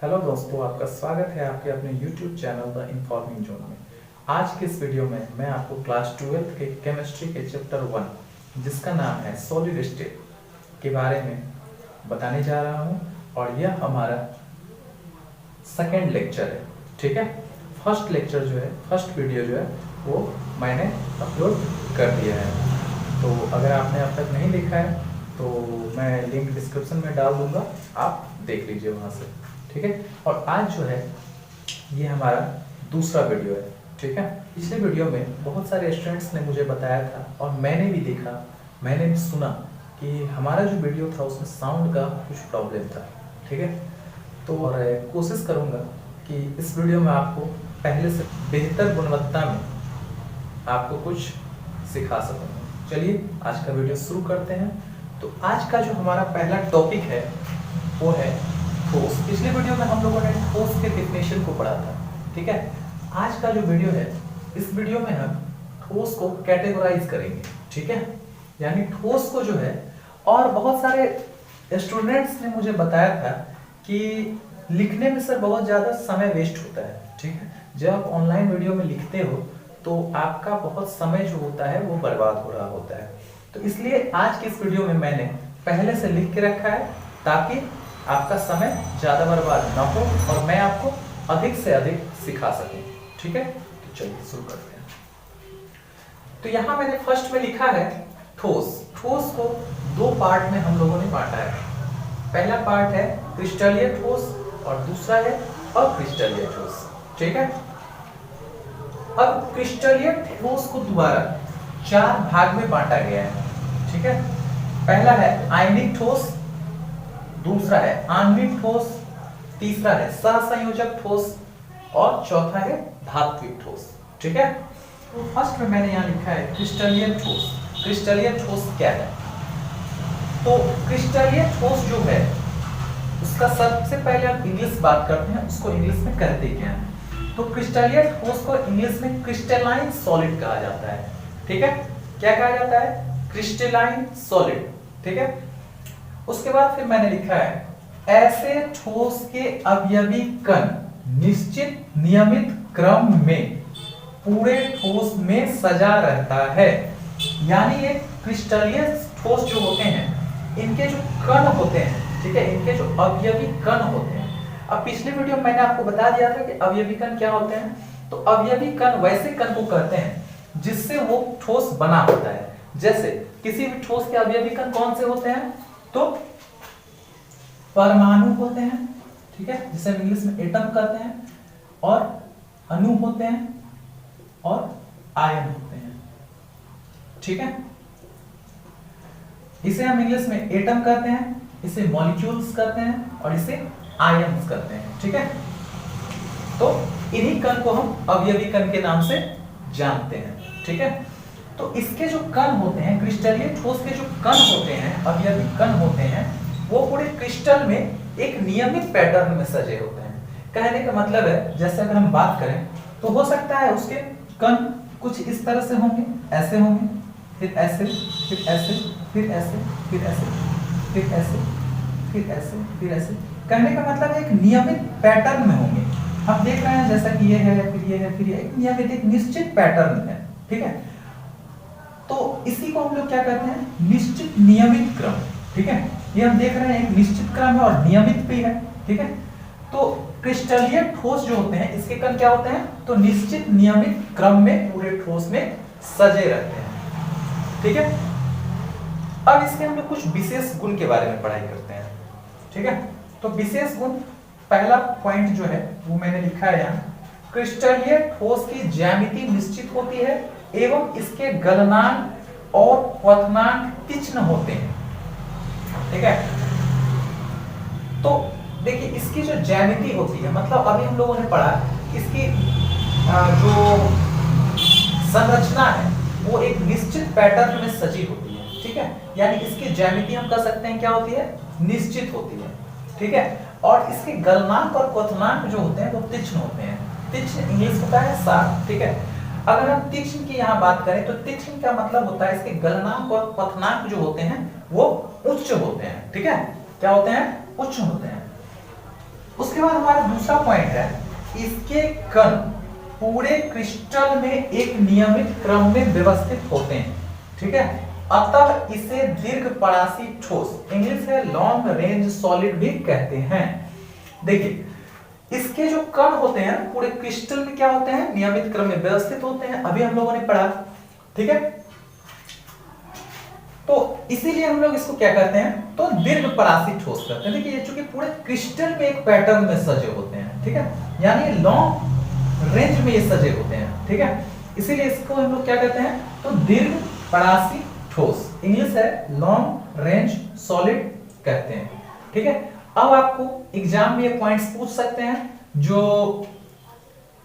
Hello दोस्तों, आपका स्वागत है आपके अपने YouTube channel the informing zone में। आज के इस वीडियो में मैं आपको क्लास 12 के केमिस्ट्री के चैप्टर 1 जिसका नाम है सॉलिड स्टेट के बारे में बताने जा रहा हूं और यह हमारा सेकेंड लेक्चर है। ठीक है, फर्स्ट लेक्चर जो है, फर्स्ट वीडियो जो है वो मैंने अपलोड कर दिया है, तो अगर आपने अब तक नहीं देखा है तो मैं लिंक डिस्क्रिप्शन में डाल दूंगा, आप देख लीजिए वहाँ से। ठीक है, और आज जो है ये हमारा दूसरा वीडियो है। ठीक है, पिछले वीडियो में बहुत सारे स्टूडेंट्स ने मुझे बताया था और मैंने भी देखा, मैंने भी सुना कि हमारा जो वीडियो था उसमें साउंड का कुछ प्रॉब्लम था। ठीक है, तो और कोशिश करूँगा कि इस वीडियो में आपको पहले से बेहतर गुणवत्ता में आपको कुछ सिखा सकूँ। चलिए आज का वीडियो शुरू करते हैं। तो आज का जो हमारा पहला टॉपिक है वो है ठोस। पिछले वीडियो में हम लोगों ने ठोस के डेफिनेशन को पढ़ा था। ठीक है, आज का जो वीडियो है, इस वीडियो में हम ठोस को कैटेगराइज करेंगे। ठीक है, यानी ठोस को जो है, और बहुत सारे स्टूडेंट्स ने मुझे बताया था कि लिखने में सर बहुत ज़्यादा समय वेस्ट होता है। ठीक है, जब आप ऑनलाइन वीडियो में लिखते हो तो आपका बहुत समय जो होता है वो बर्बाद हो रहा होता है। तो इसलिए आज के इस वीडियो में मैंने पहले से लिख के रखा है ताकि आपका समय ज़्यादा बर्बाद ना हो और मैं आपको अधिक से अधिक सिखा सकूं। ठीक है, तो चलिए शुरू करते हैं। तो यहाँ मैंने फर्स्ट में लिखा है ठोस। ठोस को दो पार्ट में हम लोगों ने बांटा है। पहला पार्ट है क्रिस्टलीय ठोस और दूसरा है अक्रिस्टलीय ठोस। ठीक है, अब क्रिस्टलीय ठोस को दोबारा चार भाग में बांटा गया है। ठीक है, पहला है आयनिक ठोस, दूसरा है आणविक ठोस, तीसरा है सहसंयोजक ठोस और चौथा है धात्विक ठोस। ठीक है, तो फर्स्ट में मैंने यहाँ लिखा है क्रिस्टलीय ठोस। क्रिस्टलीय ठोस क्या है? तो क्रिस्टलीय ठोस जो है उसका सबसे पहले हम इंग्लिश बात करते हैं, उसको इंग्लिश में कहते क्या है? तो क्रिस्टलीय ठोस को इंग्लिश में क्रिस्टलाइन सॉलिड कहा जाता है। ठीक है, क्या कहा जाता है? Crystalline solid. ठीक है, उसके बाद फिर मैंने लिखा है ऐसे ठोस के अवयवी कण निश्चित नियमित क्रम में पूरे ठोस में सजा रहता है। यानी ये क्रिस्टलीय ठोस जो होते हैं, इनके जो कण होते हैं, ठीक है, इनके जो अवयवी कण होते हैं। अब पिछले वीडियो में मैंने आपको बता दिया था कि अवयवी कण क्या होते हैं। तो अवयवी कण वैसे कण को कहते हैं जिससे वो ठोस बना होता है। जैसे किसी भी ठोस के अवयवी कण कौन से होते हैं? तो परमाणु होते हैं। ठीक है, जिसे हम इंग्लिश में एटम कहते हैं, और अणु होते हैं और आयन होते हैं। ठीक है, इसे हम इंग्लिश में एटम कहते हैं, इसे मॉलिक्यूल्स कहते हैं और इसे आयन्स कहते हैं। ठीक है, तो इन्हीं कण को हम अवयवी कण के नाम से जानते हैं। ठीक है, तो इसके जो कण होते हैं, क्रिस्टलीय ठोस के जो कण होते हैं, अवयवी कण होते हैं, वो पूरे क्रिस्टल में एक नियमित पैटर्न में सजे होते हैं। कहने का मतलब है, जैसे अगर हम बात करें तो हो सकता है उसके कण कुछ इस तरह से होंगे, ऐसे होंगे, फिर ऐसे, फिर ऐसे, फिर ऐसे, फिर ऐसे, फिर ऐसे, फिर ऐसे, फिर ऐसे। कहने का मतलब है एक नियमित पैटर्न में होंगे। हम देख रहे हैं जैसा कि ये है, फिर ये है, फिर ये, एक नियमित, एक निश्चित पैटर्न है। ठीक है, तो इसी को हम लोग क्या कहते हैं? निश्चित नियमित क्रम। ठीक है, ये हम देख रहे हैं एक निश्चित क्रम है और नियमित भी है। ठीक है, तो क्रिस्टलीय ठोस जो होते हैं, इसके कण क्या होते हैं? तो निश्चित नियमित क्रम में पूरे ठोस में सजे रहते हैं। ठीक है, अब इसके हम लोग कुछ विशेष गुण के बारे में पढ़ाई करते हैं। ठीक है, तो विशेष गुण, पहला पॉइंट जो है वो मैंने लिखा है यहाँ, क्रिस्टलीय ठोस की ज्यामिति निश्चित होती है एवं इसके गलनांक और क्वथनांक तीक्ष्ण होते हैं। ठीक है, तो देखिए इसकी जो ज्यामिति होती है, मतलब अभी हम लोगों ने पढ़ा इसकी जो संरचना है वो एक निश्चित पैटर्न में सजी होती है। ठीक है, यानी इसकी ज्यामिति हम कह सकते हैं क्या होती है? निश्चित होती है। ठीक है, और इसके गलनांक और क्वथनांक जो होते हैं वो तीक्ष्ण होते हैं। तीक्ष्ण इंग्लिश होता है शार्प। ठीक है, अगर हम तीक्ष्ण की यहाँ बात करें तो तीक्ष्ण का मतलब होता है इसके गलनांक और क्वथनांक जो होते हैं वो उच्च होते हैं। ठीक है, क्या होते हैं? उच्च होते हैं। उसके बाद हमारा दूसरा पॉइंट है, इसके कण पूरे क्रिस्टल में एक नियमित क्रम में व्यवस्थित होते हैं, ठीक है, अतः इसे दीर्घपरासी ठोस, इंग्लिश है लॉन्ग रेंज सॉलिड भी कहते हैं। देखिए इसके जो कण होते हैं पूरे क्रिस्टल में क्या होते हैं, नियमित क्रम में व्यवस्थित होते हैं, अभी हम लोगों ने पढ़ा, ठीक है। तो इसीलिए हम लोग इसको क्या कहते हैं, तो दीर्घपरासी ठोस कहते हैं। देखिए ये चूंकि पूरे क्रिस्टल में एक पैटर्न में सजे होते हैं, ठीक है, यानी लॉन्ग रेंज में ये सजे होते हैं, ठीक है, इसीलिए इसको हम लोग क्या कहते हैं, तो दीर्घपरासी ठोस, इंग्लिश है लॉन्ग रेंज सॉलिड कहते हैं, ठीक है। अब आपको एग्जाम में ये पॉइंट्स पूछ सकते हैं, जो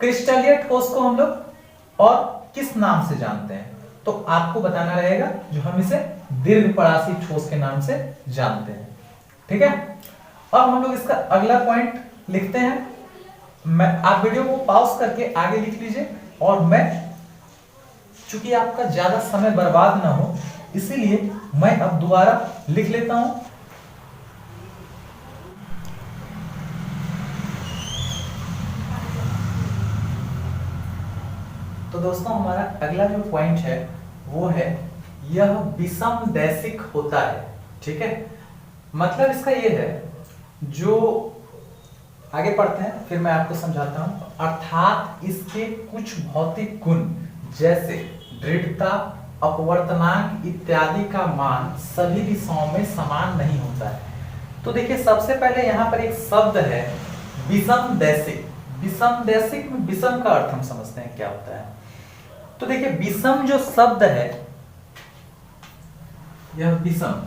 क्रिस्टलीय ठोस को हम लोग और किस नाम से जानते हैं, तो आपको बताना रहेगा जो हम इसे दीर्घपरासी ठोस के नाम से जानते हैं, ठीक है। अब हम लोग इसका अगला पॉइंट लिखते हैं। आप वीडियो को पॉज करके आगे लिख लीजिए, और मैं चूंकि आपका ज्यादा समय बर्बाद ना हो इसीलिए मैं अब दोबारा लिख लेता हूं। तो दोस्तों हमारा अगला जो पॉइंट है वो है, यह विषमदैशिक होता है, ठीक है। मतलब इसका ये है, जो आगे पढ़ते हैं फिर मैं आपको समझाता हूं, अर्थात इसके कुछ भौतिक गुण जैसे दृढ़ता, अपवर्तनांक इत्यादि का मान सभी दिशाओं में समान नहीं होता है। तो देखिए सबसे पहले यहाँ पर एक शब्द है विषमदैशिक। विषमदैशिक में विषम का अर्थ हम समझते हैं क्या होता है। तो देखिए विषम जो शब्द है, यह विषम,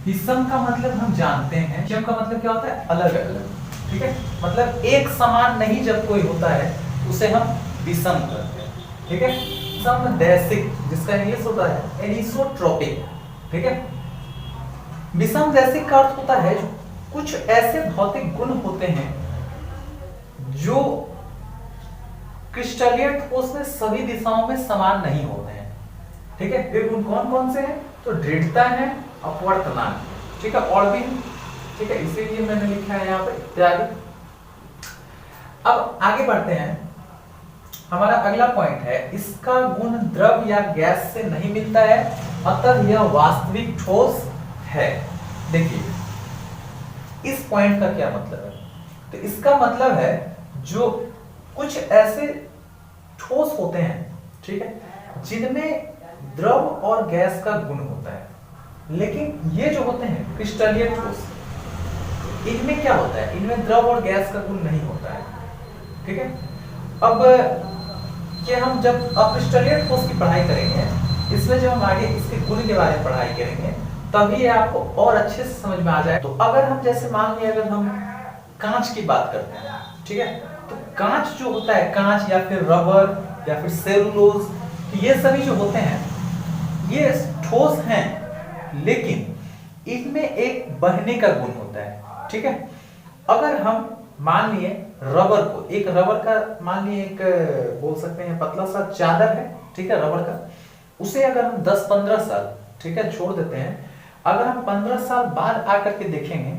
विषम का मतलब हम जानते हैं, विषम का मतलब क्या होता है, अलग अलग, ठीक है, मतलब एक समान नहीं जब कोई होता है उसे हम विषम कहते हैं, ठीक है। विषमदैशिक जिसका इंग्लिश होता है एनिसोट्रोपिक, ठीक है। विषमदैशिक का अर्थ होता है जो कुछ ऐसे भौतिक गुण होते हैं जो क्रिस्टलीय ठोस में सभी दिशाओं में समान नहीं होते हैं, ठीक है। वे गुण कौन कौन से हैं, तो दृढ़ता है, अपवर्तनांक, ठीक है, और भी, ठीक है, इसीलिए मैंने लिखा है यहाँ पे इत्यादि। अब आगे बढ़ते हैं, हमारा अगला पॉइंट है, इसका गुण द्रव या गैस से नहीं मिलता है, अतः यह वास्तविक ठोस है। देखिए इस पॉइंट का क्या मतलब है, तो इसका मतलब है जो कुछ ऐसे ठोस होते हैं, ठीक है, जिनमें द्रव और गैस का गुण होता है, लेकिन ये जो होते हैं क्रिस्टलीय ठोस, इनमें क्या होता है, इनमें द्रव और गैस का गुण नहीं होता है, ठीक है। अब ये हम जब क्रिस्टलीय ठोस की पढ़ाई करेंगे, इसमें जब हम आगे इसके गुण के बारे में पढ़ाई करेंगे तभी ये आपको और अच्छे से समझ में आ जाए। तो अगर हम जैसे मान लिया, अगर हम कांच की बात करते हैं, ठीक है, तो कांच जो होता है, कांच या फिर रबर या फिर सेलुलोज, तो ये सभी जो होते हैं ये ठोस हैं, लेकिन इनमें एक बहने का गुण होता है, ठीक है। अगर हम मान लिए रबर को, एक रबर का मान लिए एक बोल सकते हैं पतला सा चादर है, ठीक है, रबर का, उसे अगर हम 10-15 साल, ठीक है, छोड़ देते हैं, अगर हम 15 साल बाद आकर के देखेंगे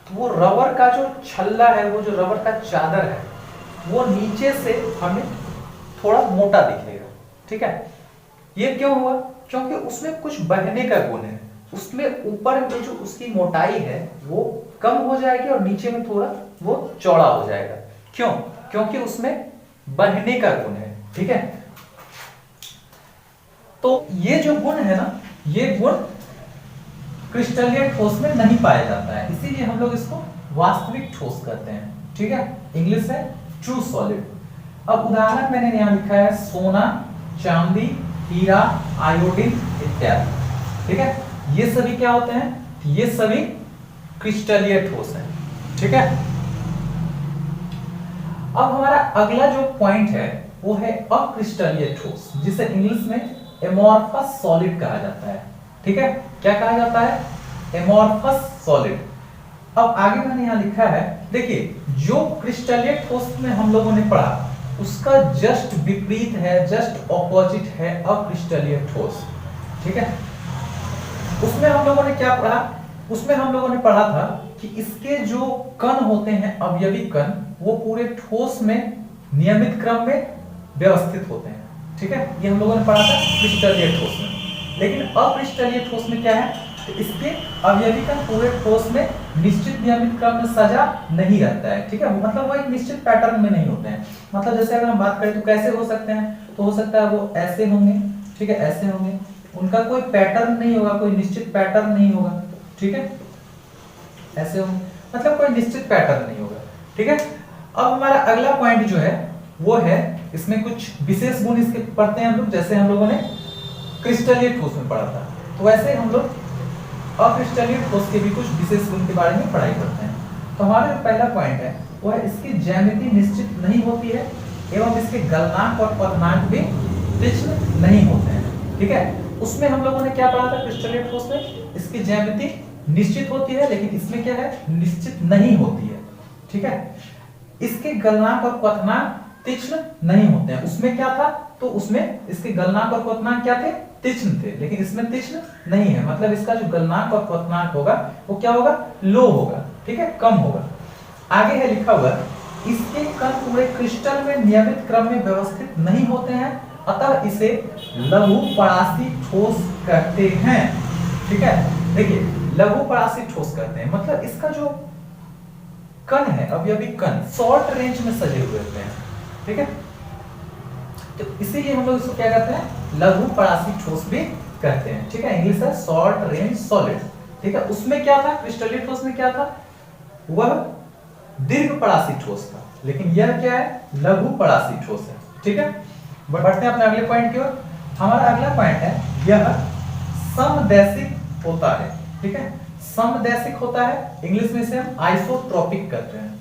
तो वो रबर का जो छल्ला है, वो जो रबर का चादर है, वो नीचे से हमें थोड़ा मोटा दिखेगा, ठीक है। ये क्यों हुआ, क्योंकि उसमें कुछ बहने का गुण है, उसमें ऊपर में जो उसकी मोटाई है वो कम हो जाएगी और नीचे में थोड़ा वो चौड़ा हो जाएगा। क्यों, क्योंकि उसमें बहने का गुण है, ठीक है। तो ये जो गुण है ना, ये गुण क्रिस्टलीय ठोस में नहीं पाया जाता है, इसीलिए हम लोग इसको वास्तविक ठोस कहते हैं, ठीक है, इंग्लिश है ट्रू सॉलिड। अब उदाहरण मैंने यहाँ लिखा है सोना, चांदी, हीरा, आयोडीन इत्यादि, ठीक है, ये सभी क्या होते हैं, ये सभी क्रिस्टलीय ठोस हैं, ठीक है। अब हमारा अगला जो पॉइंट है वो है अक्रिस्टलीय ठोस, जिसे इंग्लिश में एमोर्फस सॉलिड कहा जाता है, ठीक है। क्या कहा जाता है, एमोर्फस सॉलिड। अब आगे मैंने यहाँ लिखा है, देखिए जो क्रिस्टलीय ठोस में हम लोगों ने पढ़ा उसका जस्ट विपरीत है, जस्ट ऑपोजिट है अक्रिस्टलीय ठोस, ठीक है। उसमें हम लोगों ने क्या पढ़ा, उसमें हम लोगों ने पढ़ा था कि इसके जो कण होते हैं, अवयवी कण, वो पूरे ठोस में नियमित क्रम में व्यवस्थित होते हैं। ठीक है, ये हम लोगों ने पढ़ा था पृष्ठतलीय ठोस में। लेकिन अपृष्ठतलीय ठोस में क्या है, तो इसके अवयवी कण पूरे ठोस में निश्चित नियमित क्रम में सजा नहीं रहता है। ठीक है, मतलब वो एक निश्चित पैटर्न में नहीं होते हैं। मतलब जैसे अगर हम बात करें तो कैसे हो सकते हैं, तो हो सकता है वो ऐसे होंगे, ठीक है, ऐसे होंगे, उनका कोई पैटर्न नहीं होगा, कोई निश्चित पैटर्न नहीं होगा। ठीक है, ऐसे होंगे, मतलब कोई निश्चित पैटर्न नहीं होगा। ठीक है, अब हमारा अगला पॉइंट जो है वो है, इसमें कुछ विशेष गुण इसके पढ़ते हैं हम लोग, जैसे हम लोगों ने क्रिस्टलीय ठोस में पढ़ा था, तो वैसे हम लोग अक्रिस्टलीय ठोस के भी कुछ विशेष गुण के बारे में पढ़ाई करते हैं। तो हमारा जो पहला पॉइंट है वो है, इसकी ज्यामिति निश्चित नहीं होती है एवं इसके गलनांक और पतनांक भी तीक्ष्ण नहीं होते हैं। ठीक है, उसमें हम लोगों ने क्या पढ़ा था क्रिस्टलीय ठोस में, इसकी ज्यामिति निश्चित होती है लेकिन इसमें क्या है, निश्चित नहीं होती है। ठीक है, इसके गलनांक और क्वथनांक तीक्ष्ण नहीं होते हैं। उसमें क्या था, तो उसमें इसके गलनांक और क्वथनांक क्या थे, तीक्ष्ण थे, लेकिन इसमें तीक्ष्ण नहीं है। मतलब इसका जो गलनांक और क्वथनांक होगा वो क्या होगा, लो होगा। ठीक है, कम होगा। आगे है लिखा हुआ, इसके कण पूरे क्रिस्टल में नियमित क्रम में व्यवस्थित नहीं होते हैं, अतः इसे लघु परासी ठोस कहते हैं। ठीक है, देखिए लघु परासी ठोस कहते हैं, मतलब इसका जो कण है, अवयवी कण शॉर्ट रेंज में सजे हुए होते हैं। ठीक है, तो इसीलिए हम लोग इसको क्या कहते हैं, लघु परासी ठोस भी कहते हैं। ठीक है, इंग्लिश है शॉर्ट रेंज सॉलिड। ठीक है, उसमें क्या था, क्रिस्टलीय ठोस में क्या था, वह दीर्घ परासी ठोस था, लेकिन यह क्या है, लघु परासी ठोस है। ठीक है, बढ़ते हैं अपने अगले पॉइंट की ओर। हमारा अगला पॉइंट है, यह समदैशिक होता है। ठीक है, समदैशिक होता है, इंग्लिश में इसे हम आइसोट्रोपिक कहते हैं।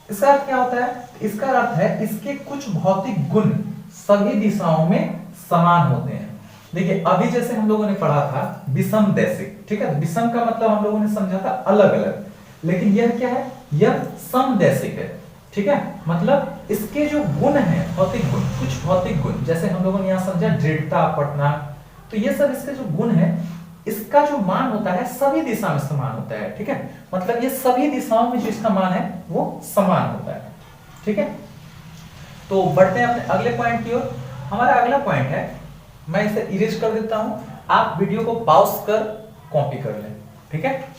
इसका अर्थ क्या होता है, इसका अर्थ है इसके कुछ भौतिक गुण सभी दिशाओं में समान होते हैं। देखिए अभी जैसे हम लोगों ने पढ़ा था विषम दैशिक। ठीक है, विषम का मतलब हम लोगों ने समझा था अलग अलग, लेकिन यह क्या है, यह समदैशिक है। ठीक है, मतलब इसके जो गुण हैं, भौतिक गुण, कुछ भौतिक गुण, जैसे हम लोगों ने यहाँ समझा दृढ़ता, पठनांक, तो ये सब इसके जो गुण है, इसका जो मान होता है सभी दिशा में समान होता है। ठीक है, मतलब ये सभी दिशाओं में जो इसका मान है वो समान होता है। ठीक है, तो बढ़ते हैं अपने अगले पॉइंट की ओर। हमारा अगला पॉइंट है, मैं इसे इरेज कर देता हूं, आप वीडियो को पॉज कर कॉपी कर लें। ठीक है,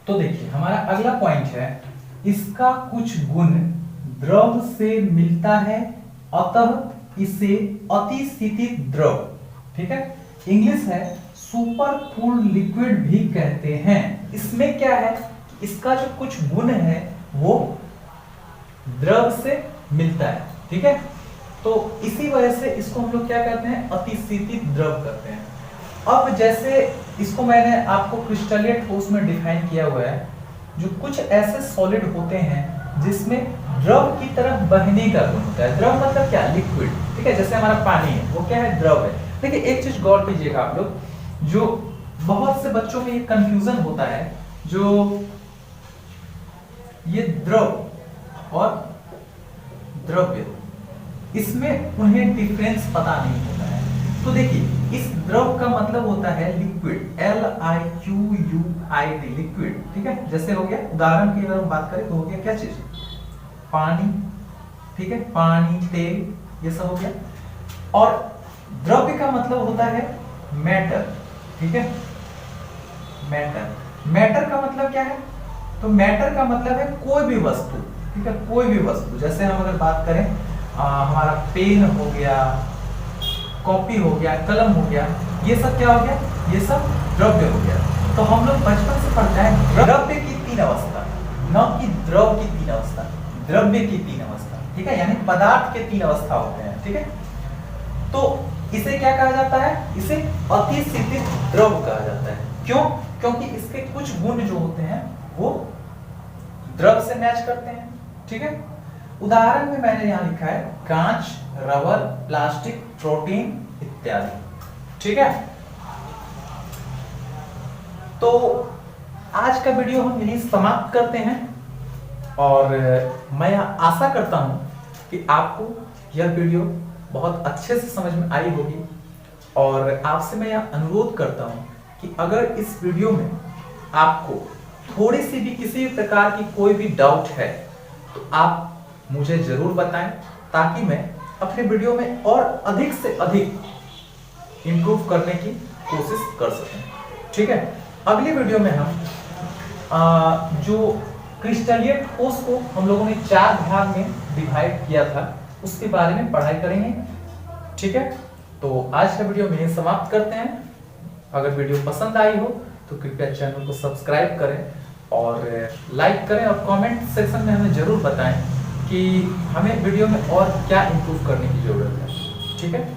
तो देखिए हमारा अगला पॉइंट है, इसका कुछ गुण द्रव से मिलता है, अतः इसे अतिशीतित द्रव, ठीक है, इंग्लिश है सुपर कूल लिक्विड भी कहते हैं। इसमें क्या है, इसका जो कुछ गुण है वो द्रव से मिलता है। ठीक है, तो इसी वजह से इसको हम लोग क्या कहते हैं, अतिशीतित द्रव कहते हैं। अब जैसे इसको मैंने आपको क्रिस्टलीय ठोस में डिफाइन किया हुआ है, जो कुछ ऐसे सॉलिड होते हैं जिसमें द्रव की तरफ बहने का गुण होता है। द्रव मतलब क्या, लिक्विड। ठीक है, जैसे हमारा पानी है वो क्या है, द्रव है। देखिए एक चीज गौर कीजिएगा आप लोग, जो बहुत से बच्चों में ये कंफ्यूजन होता है, जो ये द्रव और द्रव्य, इसमें उन्हें डिफरेंस पता नहीं होता है। तो देखिए इस द्रव का मतलब होता है लिक्विड, LIQUID, लिक्विड। ठीक है, जैसे हो गया, उदाहरण की अगर हम बात करें तो हो गया क्या चीज, पानी। ठीक है, पानी, तेल, ये सब हो गया। और द्रव्य का मतलब होता है मैटर। ठीक है, मैटर। मैटर का मतलब क्या है, तो मैटर का मतलब है कोई भी वस्तु। ठीक है, कोई भी वस्तु, जैसे हम अगर बात करें हमारा पेन हो गया, कॉपी हो गया, कलम हो गया, ये सब क्या हो गया, ये सब द्रव्य हो गया। तो हम लोग बचपन से पढ़ते हैं द्रव्य की तीन अवस्था, न कि द्रव की तीन अवस्था, द्रव्य की तीन अवस्था। ठीक है, यानी पदार्थ के तीन अवस्था होते हैं। ठीक है, तो इसे क्या कहा जाता है, इसे अतिशीतित द्रव कहा जाता है। क्यों, क्योंकि इसके कुछ गुण जो होते हैं वो द्रव से मैच करते हैं। ठीक है, उदाहरण में मैंने यहां लिखा है कांच, रबर, प्लास्टिक, प्रोटीन इत्यादि। ठीक है, तो आज का वीडियो हम यहीं समाप्त करते हैं और मैं आशा करता हूं कि आपको यह वीडियो बहुत अच्छे से समझ में आई होगी। और आपसे मैं यह अनुरोध करता हूं कि अगर इस वीडियो में आपको थोड़ी सी भी किसी प्रकार की कोई भी डाउट है तो आप मुझे जरूर बताएं, ताकि मैं अपने वीडियो में और अधिक से अधिक इम्प्रूव करने की कोशिश कर सकें। ठीक है, अगली वीडियो में हम जो क्रिस्टलीय ठोस को हम लोगों ने 4 भाग में डिवाइड किया था उसके बारे में पढ़ाई करेंगे। ठीक है, तो आज का वीडियो में समाप्त करते हैं। अगर वीडियो पसंद आई हो तो कृपया चैनल को सब्सक्राइब करें और लाइक करें और कमेंट सेक्शन में हमें जरूर बताएं कि हमें वीडियो में और क्या इंप्रूव करने की जरूरत है। ठीक है।